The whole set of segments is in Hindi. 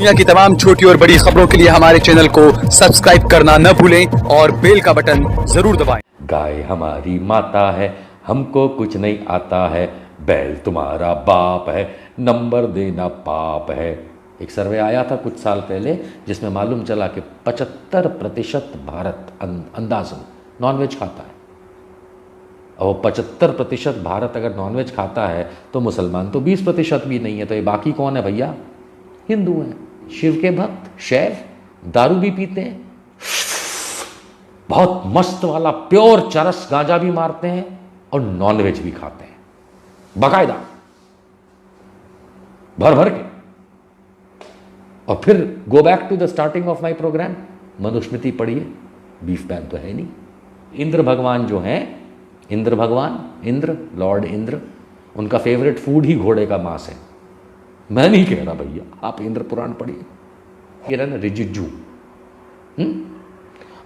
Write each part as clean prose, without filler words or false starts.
दुनिया की तमाम छोटी और बड़ी खबरों के लिए हमारे चैनल को सब्सक्राइब करना न भूलें और बेल का बटन जरूर दबाएं। गाय हमारी माता है, हमको कुछ नहीं आता है, बैल तुम्हारा बाप है, नंबर देना पाप है। एक सर्वे आया था कुछ साल पहले जिसमें मालूम चला कि 75% भारत अंदाजन नॉनवेज खाता है। और 75% भारत अगर नॉनवेज खाता है तो मुसलमान तो 20% भी नहीं है। तो ये बाकी कौन है भैया? हिंदू हैं, शिव के भक्त, शैव, दारू भी पीते हैं, बहुत मस्त वाला प्योर चरस गांजा भी मारते हैं और नॉनवेज भी खाते हैं बाकायदा भर भर के। और फिर go back to the starting of my program, Manusmriti पढ़िए, बीफ बैन तो है नहीं। इंद्र भगवान जो हैं, इंद्र भगवान, इंद्र, लॉर्ड इंद्र, उनका फेवरेट फूड ही घोड़े का मांस है। मैं नहीं कह रहा भैया, आप इंद्र पुराण पढ़िए। किरण रिजिजू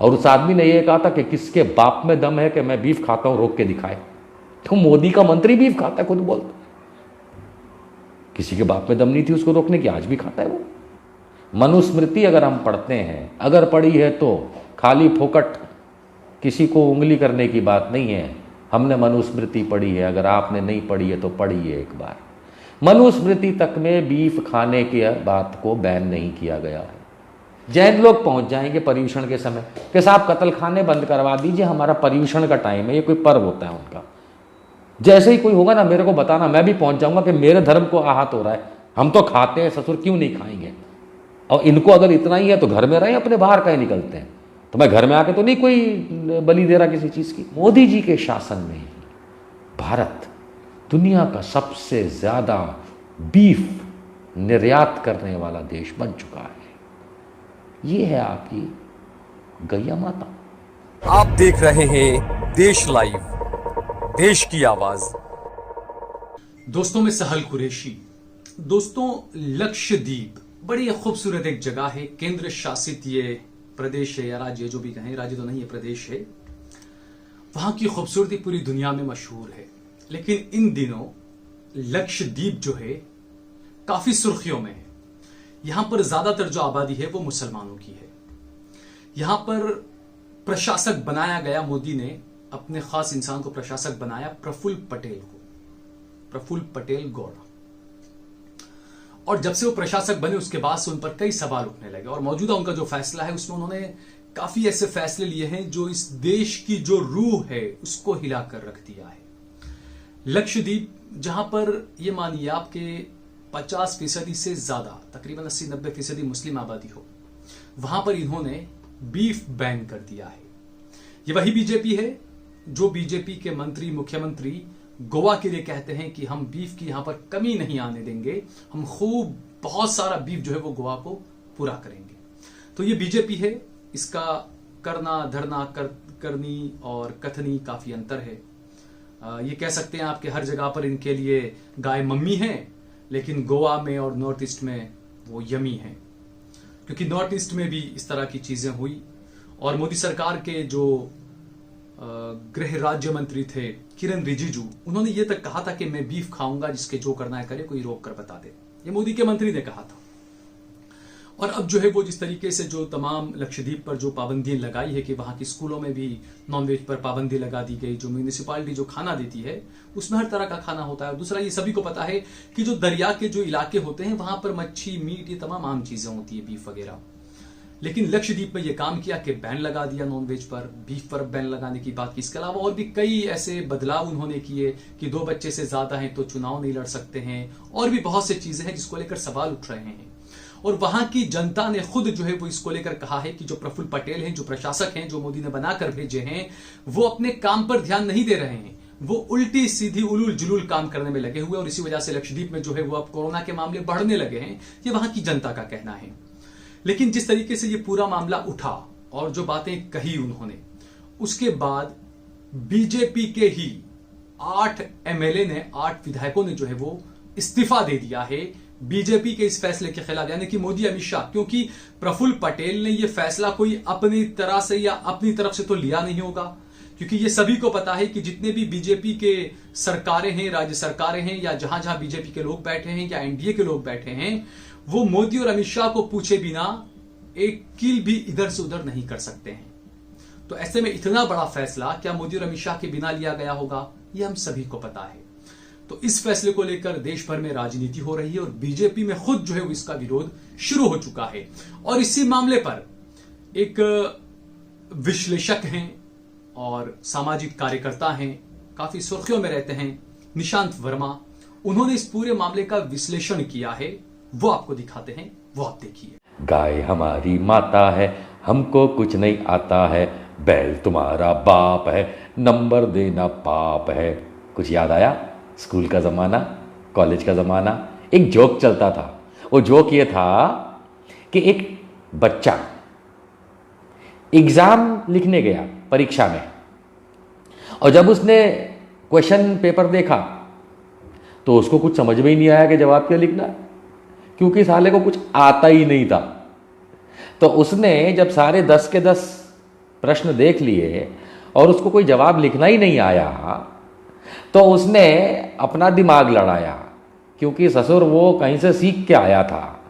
और उस आदमी ने यह कहा था कि किसके बाप में दम है कि मैं बीफ खाता हूं, रोक के दिखाए। तो मोदी का मंत्री बीफ खाता है, खुद बोलता। किसी के बाप में दम नहीं थी उसको रोकने की, आज भी खाता है वो। मनुस्मृति अगर हम पढ़ते हैं, अगर पढ़ी है तो खाली फोकट किसी को उंगली करने की बात नहीं है। हमने मनुस्मृति पढ़ी है, अगर आपने नहीं पढ़ी है तो पढ़िए एक बार। मनुस्मृति तक में बीफ खाने की बात को बैन नहीं किया गया है। जैन लोग पहुंच जाएंगे पर्यूषण के समय कि साहब कत्ल खाने बंद करवा दीजिए, हमारा पर्यूषण का टाइम है, ये कोई पर्व होता है उनका। जैसे ही कोई होगा ना मेरे को बताना, मैं भी पहुंच जाऊंगा कि मेरे धर्म को आहत हो रहा है, हम तो खाते हैं ससुर, क्यों नहीं खाएंगे। और इनको अगर इतना ही है तो घर में रहे, अपने बाहर कहीं निकलते हैं। तो मैं घर में आके तो नहीं कोई बलि दे रहा किसी चीज की। मोदी जी के शासन में भारत दुनिया का सबसे ज्यादा बीफ निर्यात करने वाला देश बन चुका है। ये है आपकी गैया माता। आप देख रहे हैं देश लाइव, देश की आवाज। दोस्तों में सहल कुरैशी। दोस्तों, लक्षद्वीप बड़ी खूबसूरत एक जगह है, केंद्र शासित ये प्रदेश है या राज्य, जो भी कहें, राज्य तो नहीं है, प्रदेश है। वहां की खूबसूरती पूरी दुनिया में मशहूर है। लेकिन इन दिनों लक्षद्वीप जो है काफी सुर्खियों में है। यहां पर ज्यादातर जो आबादी है वो मुसलमानों की है। यहां पर प्रशासक बनाया गया, मोदी ने अपने खास इंसान को प्रशासक बनाया, प्रफुल्ल पटेल को, प्रफुल्ल पटेल गौड़ा। और जब से वो प्रशासक बने उसके बाद से उन पर कई सवाल उठने लगे। और मौजूदा उनका जो फैसला है उसमें उन्होंने काफी ऐसे फैसले लिए हैं जो इस देश की जो रूह है उसको हिलाकर रख दिया है। लक्षद्वीप, जहां पर ये मानिए आपके 50% से ज्यादा, तकरीबन 80-90% मुस्लिम आबादी हो, वहां पर इन्होंने बीफ बैन कर दिया है। ये वही बीजेपी है जो बीजेपी के मंत्री, मुख्यमंत्री गोवा के लिए कहते हैं कि हम बीफ की यहां पर कमी नहीं आने देंगे, हम खूब बहुत सारा बीफ जो है वो गोवा को पूरा करेंगे। तो ये बीजेपी है, इसका करना धरना करनी और कथनी काफी अंतर है। ये कह सकते हैं आपके हर जगह पर इनके लिए गाय मम्मी है, लेकिन गोवा में और नॉर्थ ईस्ट में वो यमी है, क्योंकि नॉर्थ ईस्ट में भी इस तरह की चीजें हुई। और मोदी सरकार के जो गृह राज्य मंत्री थे किरण रिजिजू, उन्होंने ये तक कहा था कि मैं बीफ खाऊंगा, जिसके जो करना है करे, कोई रोक कर बता दे। ये मोदी के मंत्री ने कहा था। और अब जो है वो जिस तरीके से जो तमाम लक्षद्वीप पर जो पाबंदियां लगाई है कि वहां की स्कूलों में भी नॉनवेज पर पाबंदी लगा दी गई, जो म्यूनिसिपालिटी जो खाना देती है उसमें हर तरह का खाना होता है। और दूसरा, ये सभी को पता है कि जो दरिया के जो इलाके होते हैं वहां पर मच्छी, मीट, ये तमाम आम चीजें होती है, बीफ वगैरह। लेकिन लक्षद्वीप में ये काम किया कि बैन लगा दिया नॉनवेज पर, बीफ पर बैन लगाने की बात की। इसके अलावा और भी कई ऐसे बदलाव उन्होंने किए कि 2 बच्चे से ज्यादा हैं तो चुनाव नहीं लड़ सकते हैं, और भी बहुत से चीजें हैं जिसको लेकर सवाल उठ रहे हैं। और वहां की जनता ने खुद जो है वो इसको लेकर कहा है कि जो प्रफुल्ल पटेल हैं, जो प्रशासक हैं, जो मोदी ने बनाकर भेजे हैं, वो अपने काम पर ध्यान नहीं दे रहे हैं, वो उल्टी सीधी उलूल जुलूल काम करने में लगे हुए। और इसी वजह से लक्षद्वीप में जो है वो अब कोरोना के मामले बढ़ने लगे हैं, ये वहां की जनता का कहना है। लेकिन जिस तरीके से ये पूरा मामला उठा और जो बातें कही उन्होंने, उसके बाद बीजेपी के ही 8 एमएलए ने, 8 विधायकों ने जो है वो इस्तीफा दे दिया है बीजेपी के इस फैसले के खिलाफ, यानी कि मोदी, अमित शाह। क्योंकि प्रफुल्ल पटेल ने यह फैसला कोई अपनी तरह से या अपनी तरफ से तो लिया नहीं होगा, क्योंकि ये सभी को पता है कि जितने भी बीजेपी के सरकारें हैं, राज्य सरकारें हैं, या जहां जहां बीजेपी के लोग बैठे हैं या एनडीए के लोग बैठे हैं, वो मोदी और अमित शाह को पूछे बिना एक कील भी इधर से उधर नहीं कर सकते हैं। तो ऐसे में इतना बड़ा फैसला क्या मोदी और अमित शाह के बिना लिया गया होगा, यह हम सभी को पता है। तो इस फैसले को लेकर देश भर में राजनीति हो रही है और बीजेपी में खुद जो है वो इसका विरोध शुरू हो चुका है। और इसी मामले पर एक विश्लेषक हैं और सामाजिक कार्यकर्ता हैं, काफी सुर्खियों में रहते हैं, निशांत वर्मा, उन्होंने इस पूरे मामले का विश्लेषण किया है, वो आपको दिखाते हैं, वो आप देखिए। गाय हमारी माता है, हमको कुछ नहीं आता है, बैल तुम्हारा बाप है, नंबर देना पाप है। कुछ याद आया? स्कूल का ज़माना, कॉलेज का ज़माना। एक जोक चलता था। वो जोक ये था कि एक बच्चा एग्ज़ाम लिखने गया परीक्षा में, और जब उसने क्वेश्चन पेपर देखा तो उसको कुछ समझ में ही नहीं आया कि जवाब क्या लिखना, क्योंकि साले को कुछ आता ही नहीं था। तो उसने जब सारे 10 के 10 प्रश्न देख लिए और उसको कोई जवाब लिखना ही नहीं आया, तो उसने अपना दिमाग लड़ाया, क्योंकि ससुर वो कहीं से सीख के आया था।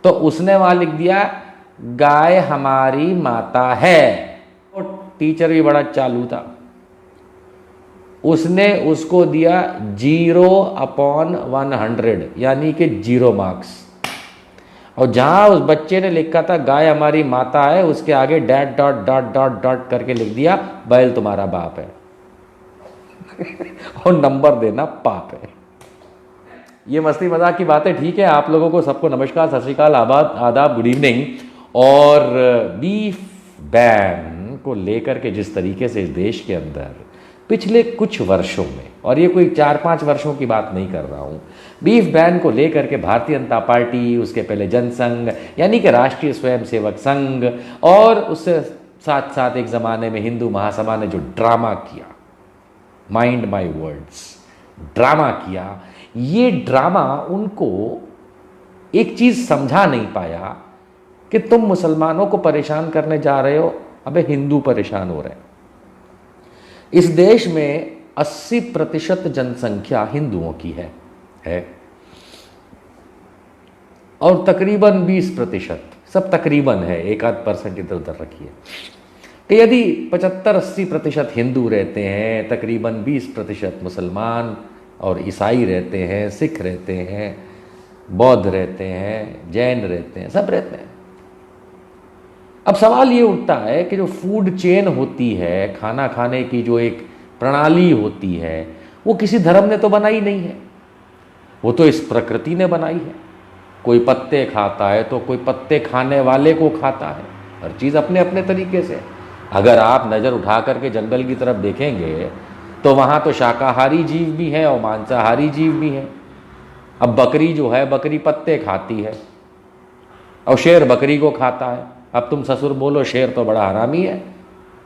तो उसने वहाँ लिख दिया गाय हमारी माता है। और टीचर भी बड़ा चालू था, उसने उसको दिया 0/100, यानी कि 0 मार्क्स। और जहाँ उस बच्चे ने लिखा था गाय हमारी माता है, उसके आगे that dot dot dot dot करके लिख दिया बैल तुम्हारा बाप है। और नंबर देना पाप है। ये मस्ती मजाक की बातें ठीक है। आप लोगों को सबको नमस्कार, सत श्री अकाल, आदाब, गुड इवनिंग। और बीफ बैन को लेकर के जिस तरीके से इस देश के अंदर पिछले कुछ वर्षों में, और ये कोई 4-5 वर्षों की बात नहीं कर रहा हूँ, बीफ बैन को लेकर के भारतीय जनता पार्टी, उसके पहले जनसंघ यानी कि राष्ट्रीय स्वयंसेवक संघ, और उससे साथ साथ एक ज़माने में हिंदू महासभा ने जो ड्रामा किया, माइंड माई वर्ड्स, ड्रामा किया, ये ड्रामा उनको एक चीज़ समझा नहीं पाया कि तुम मुसलमानों को परेशान करने जा रहे हो, अबे हिंदू परेशान हो रहे हैं। इस देश में 80% जनसंख्या हिंदुओं की है और तकरीबन 20%, सब तकरीबन है, 1-8% इधर उधर रखिए, तो यदि 75-80% हिंदू रहते हैं, तकरीबन 20% मुसलमान और ईसाई रहते हैं, सिख रहते हैं, बौद्ध रहते हैं, जैन रहते हैं, सब रहते हैं। अब सवाल ये उठता है कि जो फूड चेन होती है, खाना खाने की जो एक प्रणाली होती है, वो किसी धर्म ने तो बनाई नहीं है, वो तो इस प्रकृति ने बनाई है। कोई पत्ते खाता है तो कोई पत्ते खाने वाले को खाता है, हर चीज़ अपने अपने तरीके से। अगर आप नज़र उठा करके जंगल की तरफ देखेंगे तो वहाँ तो शाकाहारी जीव भी हैं और मांसाहारी जीव भी हैं। अब बकरी जो है, बकरी पत्ते खाती है और शेर बकरी को खाता है। अब तुम ससुर बोलो शेर तो बड़ा हरामी है,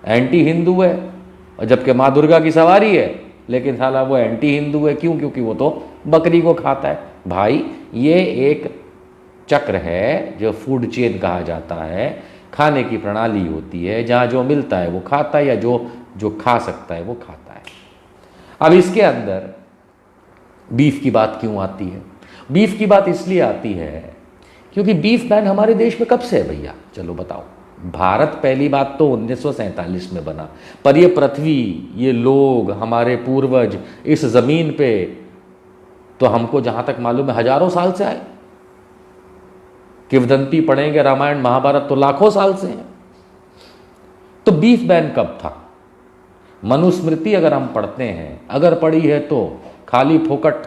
एंटी हिंदू है, और जबकि माँ दुर्गा की सवारी है, लेकिन साला वो एंटी हिंदू है। क्यों? क्योंकि वो तो बकरी को खाता है। भाई ये एक चक्र है जो फूड चेन कहा जाता है, खाने की प्रणाली होती है, जहाँ जो मिलता है वो खाता है, या जो खा सकता है वो खाता है। अब इसके अंदर बीफ की बात क्यों आती है? बीफ की बात इसलिए आती है क्योंकि बीफ बैन हमारे देश में कब से है भैया? चलो बताओ। भारत पहली बात तो 1947 में बना, पर ये पृथ्वी, ये लोग, हमारे पूर्वज इस जमीन पे तो हमको जहां तक मालूम है हजारों साल से आए। किंवदंती पढ़ेंगे, रामायण महाभारत तो लाखों साल से हैं। तो बीफ बैन कब था? मनुस्मृति अगर हम पढ़ते हैं, अगर पढ़ी है तो खाली फोकट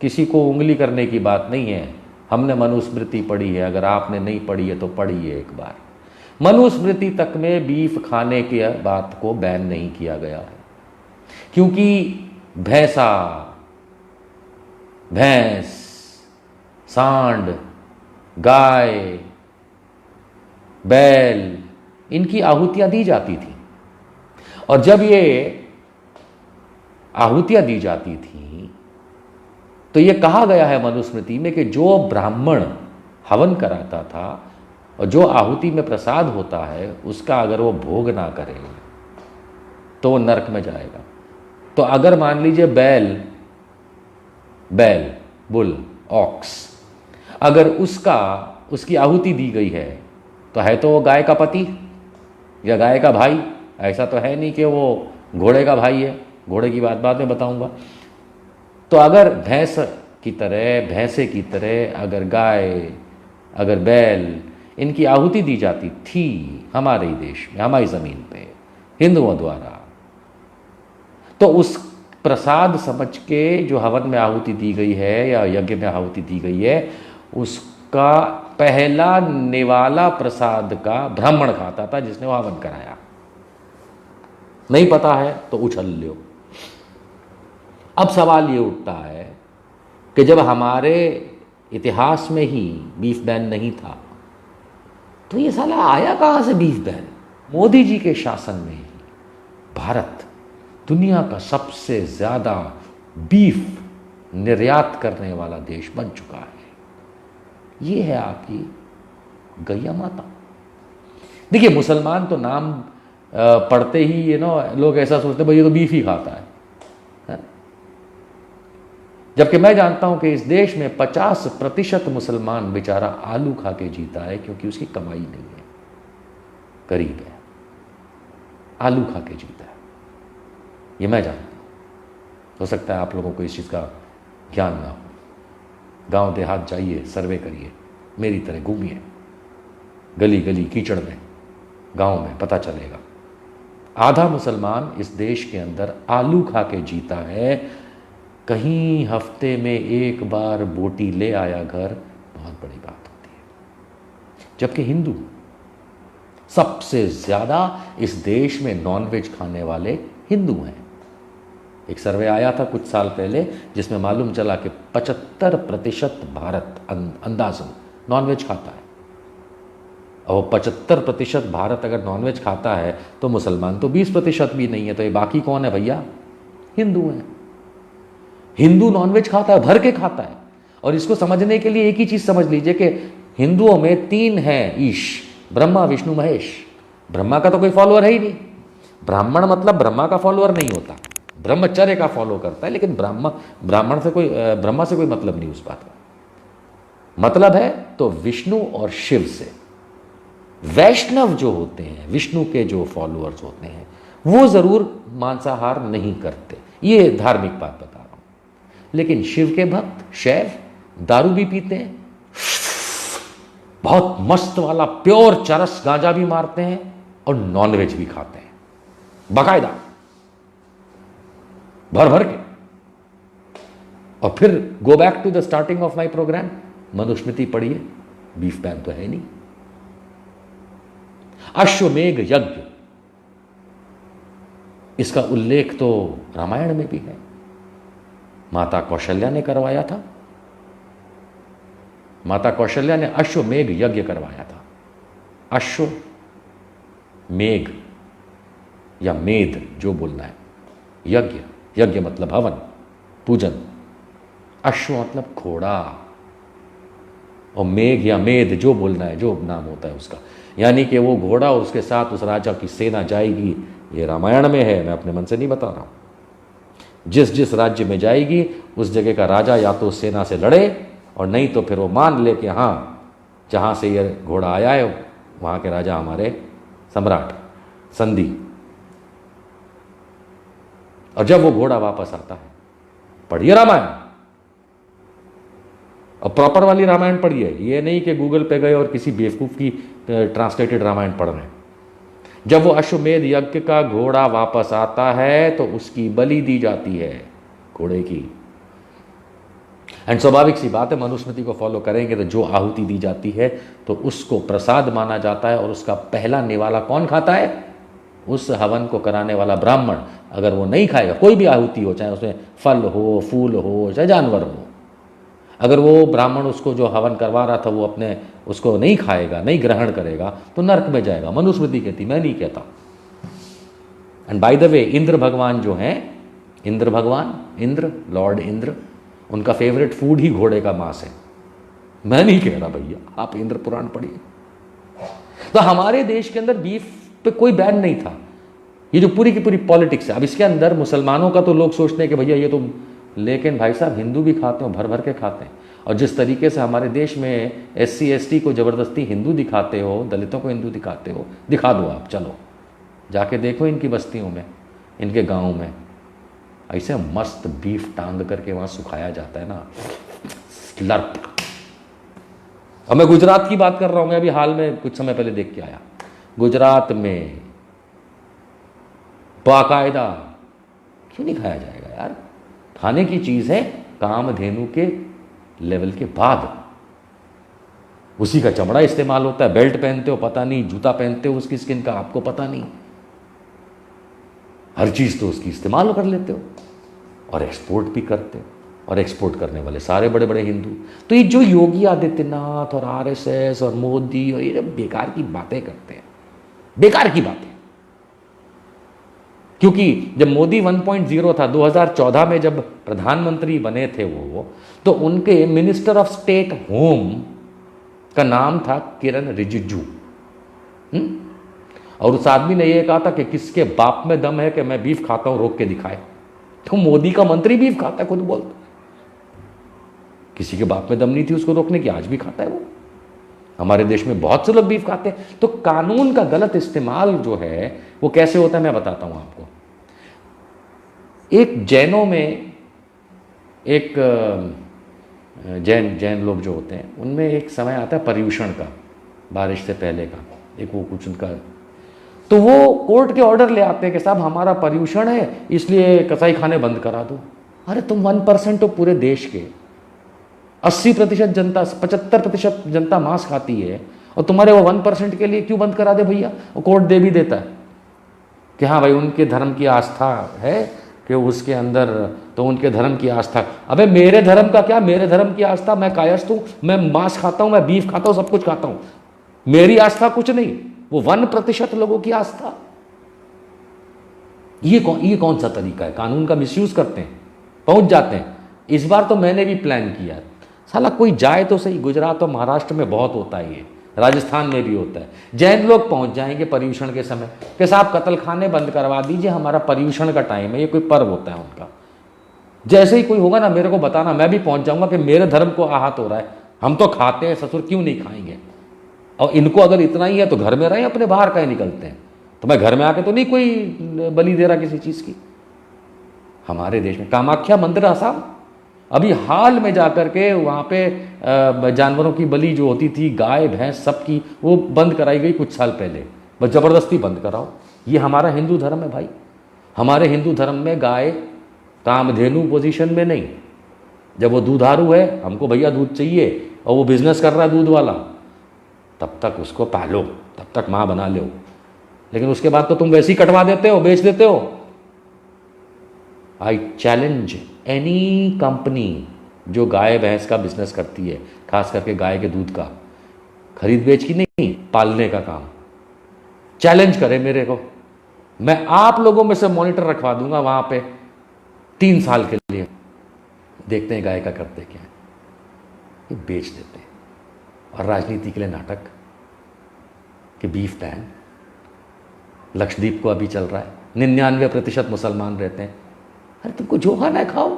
किसी को उंगली करने की बात नहीं है। हमने मनुस्मृति पढ़ी है, अगर आपने नहीं पढ़ी है तो पढ़िए एक बार। मनुस्मृति तक में बीफ खाने की बात को बैन नहीं किया गया है, क्योंकि भैंस, सांड, गाय, बैल, इनकी आहुतियां दी जाती थी। और जब ये आहुतियां दी जाती थी तो ये कहा गया है मनुस्मृति में कि जो ब्राह्मण हवन कराता था और जो आहुति में प्रसाद होता है उसका अगर वो भोग ना करे तो वो नरक में जाएगा। तो अगर मान लीजिए बैल बुल ऑक्स, अगर उसकी आहुति दी गई है तो वो गाय का पति या गाय का भाई? ऐसा तो है नहीं कि वो घोड़े का भाई है, घोड़े की बात बाद में बताऊंगा। तो अगर भैंसे की तरह अगर गाय, अगर बैल, इनकी आहुति दी जाती थी हमारे ही देश में, हमारी ज़मीन पे हिंदुओं द्वारा, तो उस प्रसाद समझ के जो हवन में आहुति दी गई है या यज्ञ में आहुति दी गई है, उसका पहला निवाला प्रसाद का ब्राह्मण खाता था जिसने वो हवन कराया। नहीं पता है तो उछल लो। अब सवाल ये उठता है कि जब हमारे इतिहास में ही बीफ बैन नहीं था तो ये साला आया कहां से बीफ बैन? मोदी जी के शासन में ही भारत दुनिया का सबसे ज्यादा बीफ निर्यात करने वाला देश बन चुका है। ये है आपकी गैया माता। देखिए, मुसलमान तो नाम पढ़ते ही लोग ऐसा सोचते भाई ये तो बीफ ही खाता है। जबकि मैं जानता हूं कि इस देश में 50% मुसलमान बेचारा आलू खा के जीता है, क्योंकि उसकी कमाई नहीं है, गरीब है, आलू खा के जीता है। ये मैं जानता हूं। हो सकता है आप लोगों को इस चीज़ का ज्ञान ना हो। गांव देहात जाइए, सर्वे करिए, मेरी तरह घूमिए गली गली कीचड़ में, गांव में, पता चलेगा आधा मुसलमान इस देश के अंदर आलू खा के जीता है। कहीं हफ्ते में एक बार बोटी ले आया घर, बहुत बड़ी बात होती है। जबकि हिंदू सबसे ज्यादा इस देश में नॉनवेज खाने वाले हिंदू हैं। एक सर्वे आया था कुछ साल पहले जिसमें मालूम चला कि 75% भारत अंदाजन नॉनवेज खाता है। और 75% भारत अगर नॉनवेज खाता है तो मुसलमान तो 20% भी नहीं है। तो ये बाकी कौन है भैया? हिंदू हैं। हिंदू नॉनवेज खाता है, भर के खाता है। और इसको समझने के लिए एक ही चीज समझ लीजिए कि हिंदुओं में 3 हैं ईश, ब्रह्मा विष्णु महेश। ब्रह्मा का तो कोई फॉलोअर है ही नहीं। ब्राह्मण मतलब ब्रह्मा का फॉलोअर नहीं होता, ब्रह्मचर्य का फॉलो करता है। लेकिन ब्राह्मण से ब्रह्मा से कोई मतलब नहीं उस बात का। मतलब है तो विष्णु और शिव से। वैष्णव जो होते हैं, विष्णु के जो फॉलोअर्स होते हैं, वो जरूर मांसाहार नहीं करते। ये धार्मिक बात बता रहा हूं। लेकिन शिव के भक्त शैव दारू भी पीते हैं, बहुत मस्त वाला प्योर चरस गांजा भी मारते हैं और नॉनवेज भी खाते हैं बाकायदा, भर भर के। और फिर go back to the starting of my program, Manusmriti पढ़िए, बीफ बैन तो है नहीं। अश्वमेघ यज्ञ, इसका उल्लेख तो रामायण में भी है। माता कौशल्या ने करवाया था। माता कौशल्या ने अश्वमेघ यज्ञ करवाया था। अश्वमेघ या मेध जो बोलना है, यज्ञ, यज्ञ मतलब हवन, पूजन। अश्व मतलब घोड़ा, और मेघ या मेध जो बोलना है, जो नाम होता है उसका, यानी कि वो घोड़ा और उसके साथ उस राजा की सेना जाएगी। ये रामायण में है, मैं अपने मन से नहीं बता रहा हूं। जिस जिस राज्य में जाएगी उस जगह का राजा या तो सेना से लड़े, और नहीं तो फिर वो मान ले कि हाँ, जहां से ये घोड़ा आया है वहां के राजा हमारे सम्राट, संधि। और जब वो घोड़ा वापस आता है, पढ़िए रामायण, और प्रॉपर वाली रामायण पढ़िए। ये नहीं कि गूगल पे गए और किसी बेवकूफ की ट्रांसलेटेड रामायण पढ़ रहे हैं। जब वो अश्वमेध यज्ञ का घोड़ा वापस आता है तो उसकी बलि दी जाती है, घोड़े की। एंड स्वाभाविक सी बात है, मनुस्मृति को फॉलो करेंगे तो जो आहुति दी जाती है तो उसको प्रसाद माना जाता है। और उसका पहला निवाला कौन खाता है? उस हवन को कराने वाला ब्राह्मण। अगर वो नहीं खाएगा, कोई भी आहुति हो, चाहे उसमें फल हो, फूल हो, चाहे जानवर हो, अगर वो ब्राह्मण उसको जो हवन करवा रहा था वो अपने उसको नहीं खाएगा, नहीं ग्रहण करेगा, तो नरक में जाएगा। मनुस्मृति कहती, मैं नहीं कहता। And by the way, Indra भगवान जो हैं, इंद्र भगवान, इंद्र, लॉर्ड इंद्र, उनका फेवरेट फूड ही घोड़े का मांस है। मैं नहीं कह रहा भैया, आप इंद्र पुराण पढ़िए। तो हमारे देश के अंदर बीफ पे कोई बैन नहीं था। ये जो पूरी की पूरी पॉलिटिक्स है, अब इसके अंदर मुसलमानों का तो लोग सोचते हैं कि भैया ये तो, लेकिन भाई साहब हिंदू भी खाते हो, भर भर के खाते हैं। और जिस तरीके से हमारे देश में SC ST को ज़बरदस्ती हिंदू दिखाते हो, दलितों को हिंदू दिखाते हो, दिखा दो आप, चलो जाके देखो इनकी बस्तियों में, इनके गाँव में ऐसे मस्त बीफ टांग करके वहाँ सुखाया जाता है ना, स्लर्प। और मैं गुजरात की बात कर रहा हूँ, मैं अभी हाल में कुछ समय पहले देख के आया, गुजरात में बाकायदा, क्यों नहीं खाया जाएगा यार, खाने की चीज़ है, कामधेनु के लेवल के बाद उसी का चमड़ा इस्तेमाल होता है। बेल्ट पहनते हो पता नहीं, जूता पहनते हो उसकी स्किन का आपको पता नहीं, हर चीज़ तो उसकी इस्तेमाल कर लेते हो और एक्सपोर्ट भी करते हो, और एक्सपोर्ट करने वाले सारे बड़े बड़े हिंदू। तो ये जो योगी आदित्यनाथ और RSS और मोदी और ये बेकार की बातें करते हैं, बेकार की बातें। क्योंकि जब मोदी 1.0 था 2014 में, जब प्रधानमंत्री बने थे वो, तो उनके मिनिस्टर ऑफ स्टेट होम का नाम था किरण रिजिजू। और उस आदमी ने ये कहा था कि किसके बाप में दम है कि मैं बीफ खाता हूं, रोक के दिखाए। तो मोदी का मंत्री बीफ खाता है, खुद बोलता, किसी के बाप में दम नहीं थी उसको रोकने की, आज भी खाता है वो। हमारे देश में बहुत से लोग बीफ खाते हैं। तो कानून का गलत इस्तेमाल जो है वो कैसे होता है मैं बताता हूं आपको। एक जैनों में एक जैन लोग जो होते हैं उनमें एक समय आता है पर्यूषण का, बारिश से पहले का, एक वो कुछ उनका, तो वो कोर्ट के ऑर्डर ले आते हैं कि साहब हमारा पर्यूषण है इसलिए कसाई खाने बंद करा दो। अरे तुम 1% हो पूरे देश के, 80% जनता, 75% जनता मांस खाती है, और तुम्हारे वो 1% के लिए क्यों बंद करा दे भैया। और कोर्ट दे भी देता है कि हाँ भाई उनके धर्म की आस्था है कि उसके अंदर, तो उनके धर्म की आस्था। अबे मेरे धर्म का क्या, मेरे धर्म की आस्था, मैं कायस्थ हूँ, मैं मांस खाता हूँ, मैं बीफ खाता हूँ, सब कुछ खाता हूँ, मेरी आस्था कुछ नहीं, वो 1% लोगों की आस्था। ये कौन सा तरीका है, कानून का मिसयूज करते हैं, पहुंच जाते हैं। इस बार तो मैंने भी प्लान किया, साला कोई जाए तो सही, गुजरात और महाराष्ट्र में बहुत होता है ये, राजस्थान में भी होता है। जैन लोग पहुंच जाएंगे पर्यूषण के समय कि साहब कत्ल खाने बंद करवा दीजिए, हमारा पर्यूषण का टाइम है, ये कोई पर्व होता है उनका। जैसे ही कोई होगा ना मेरे को बताना, मैं भी पहुंच जाऊंगा कि मेरे धर्म को आहत हो रहा है, हम तो खाते हैं ससुर, क्यों नहीं खाएंगे। और इनको अगर इतना ही है तो घर में रहें अपने, बाहर कहीं निकलते हैं। तो मैं घर में आके तो नहीं कोई बलि दे रहा किसी चीज़ की। हमारे देश में कामाख्या मंदिर आसाम, अभी हाल में जाकर के वहाँ पे जानवरों की बलि जो होती थी, गाय भैंस सबकी, वो बंद कराई गई कुछ साल पहले। बस ज़बरदस्ती बंद कराओ, ये हमारा हिंदू धर्म है भाई। हमारे हिंदू धर्म में गाय कामधेनु पोजीशन में नहीं। जब वो दूधारू है, हमको भैया दूध चाहिए, और वो बिजनेस कर रहा है दूध वाला, तब तक उसको पालो, तब तक माँ बना लो। लेकिन उसके बाद तो तुम वैसे ही कटवा देते हो, बेच देते हो। आई चैलेंज एनी कंपनी जो गाय भैंस का बिजनेस करती है, खास करके गाय के दूध का, खरीद बेच की नहीं, पालने का काम, चैलेंज करे मेरे को। मैं आप लोगों में से मॉनिटर रखवा दूंगा वहां पे 3 साल के लिए, देखते हैं गाय का करते क्या है। ये बेच देते हैं। और राजनीति के लिए नाटक कि बीफ बैन, लक्षद्वीप को अभी चल रहा है, 99% मुसलमान रहते हैं। अरे तुमको जो खाना है खाओ,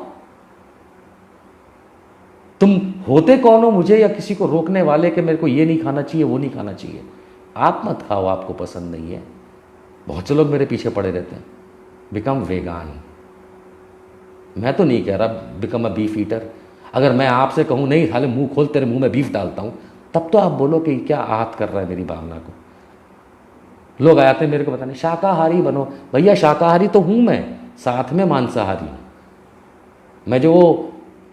तुम होते कौन हो मुझे या किसी को रोकने वाले कि मेरे को ये नहीं खाना चाहिए, वो नहीं खाना चाहिए। आप मत खाओ, आपको पसंद नहीं है। बहुत से लोग मेरे पीछे पड़े रहते हैं, बिकम वेगान। मैं तो नहीं कह रहा बिकम अ बीफ ईटर। अगर मैं आपसे कहूँ नहीं साले मुंह खोल, तेरे मुंह में बीफ डालता हूँ, तब तो आप बोलो कि क्या आहत कर रहा है मेरी भावना को। लोग आते हैं मेरे को बताने शाकाहारी बनो। भैया शाकाहारी तो हूँ मैं, साथ में मांसाहारी हूँ। मैं जो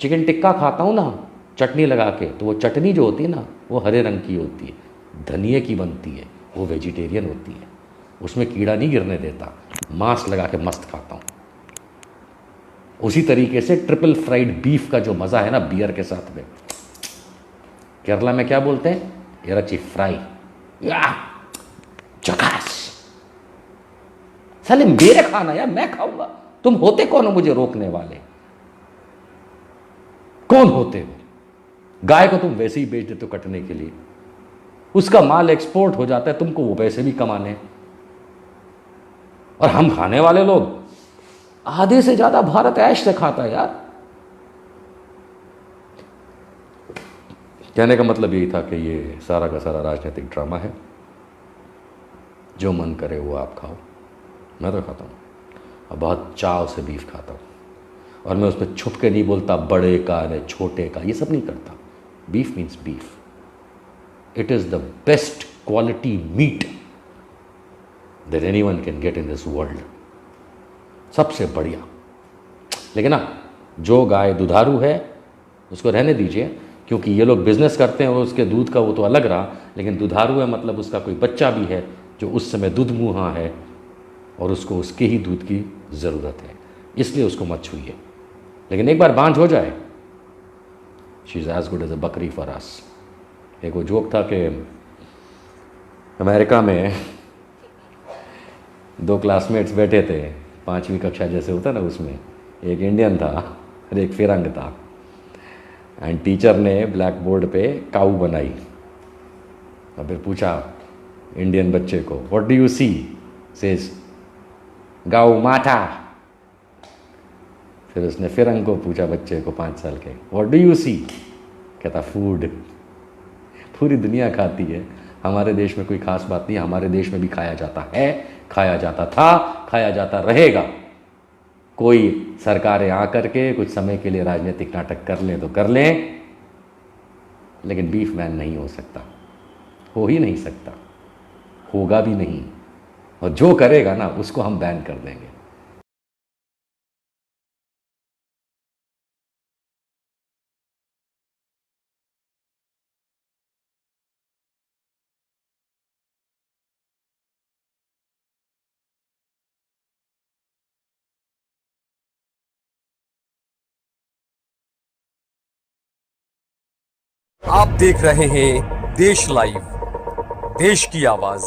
चिकन टिक्का खाता हूँ ना चटनी लगा के, तो वो चटनी जो होती है ना वो हरे रंग की होती है, धनिए की बनती है, वो वेजिटेरियन होती है, उसमें कीड़ा नहीं गिरने देता, मांस लगा के मस्त खाता हूँ। उसी तरीके से ट्रिपल फ्राइड बीफ का जो मज़ा है ना बियर के साथ में, केरला में क्या बोलते हैं, इराची फ्राई, चकास। साले मेरे खाना यार, मैं खाऊंगा, तुम होते कौन हो मुझे रोकने वाले, कौन होते हो। गाय को तुम वैसे ही बेच देते हो कटने के लिए, उसका माल एक्सपोर्ट हो जाता है, तुमको वो पैसे भी कमाने। और हम खाने वाले लोग, आधे से ज्यादा भारत ऐश से खाता है यार। कहने का मतलब यही था कि ये सारा का सारा राजनीतिक ड्रामा है, जो मन करे वो आप खाओ। मैं तो खाता हूँ और बहुत चाव से बीफ खाता हूँ, और मैं उसमें छुप के नहीं बोलता बड़े का न छोटे का, ये सब नहीं करता। Beef means beef, it is the best quality meat that anyone can get in this world, सबसे बढ़िया। लेकिन ना, जो गाय दुधारू है उसको रहने दीजिए, क्योंकि ये लोग बिजनेस करते हैं, वो उसके दूध का वो तो अलग रहा, लेकिन दुधारू है मतलब उसका कोई बच्चा भी है जो उस समय दूध मुहा है और उसको उसके ही दूध की ज़रूरत है, इसलिए उसको मत छूइए। लेकिन एक बार बांझ हो जाए, she is as good as a बकरी फॉर अस। एक वो जोक था कि अमेरिका में दो क्लासमेट्स बैठे थे, 5वीं कक्षा जैसे होता ना, उसमें एक इंडियन था और एक फिरंग था, एंड टीचर ने ब्लैक बोर्ड पे काऊ बनाई और फिर पूछा इंडियन बच्चे को, what do you see? Says गाऊ माता। फिर उसने फिरंग को पूछा, बच्चे को 5 साल के, व्हाट डू यू सी? कहता फूड। पूरी दुनिया खाती है, हमारे देश में कोई खास बात नहीं, हमारे देश में भी खाया जाता है, खाया जाता था, खाया जाता रहेगा। कोई सरकारें आकर के कुछ समय के लिए राजनीतिक नाटक कर लें तो कर लें, लेकिन बीफ बैन नहीं हो सकता, हो ही नहीं सकता, होगा भी नहीं, और जो करेगा ना उसको हम बैन कर देंगे। आप देख रहे हैं देश लाइव, देश की आवाज।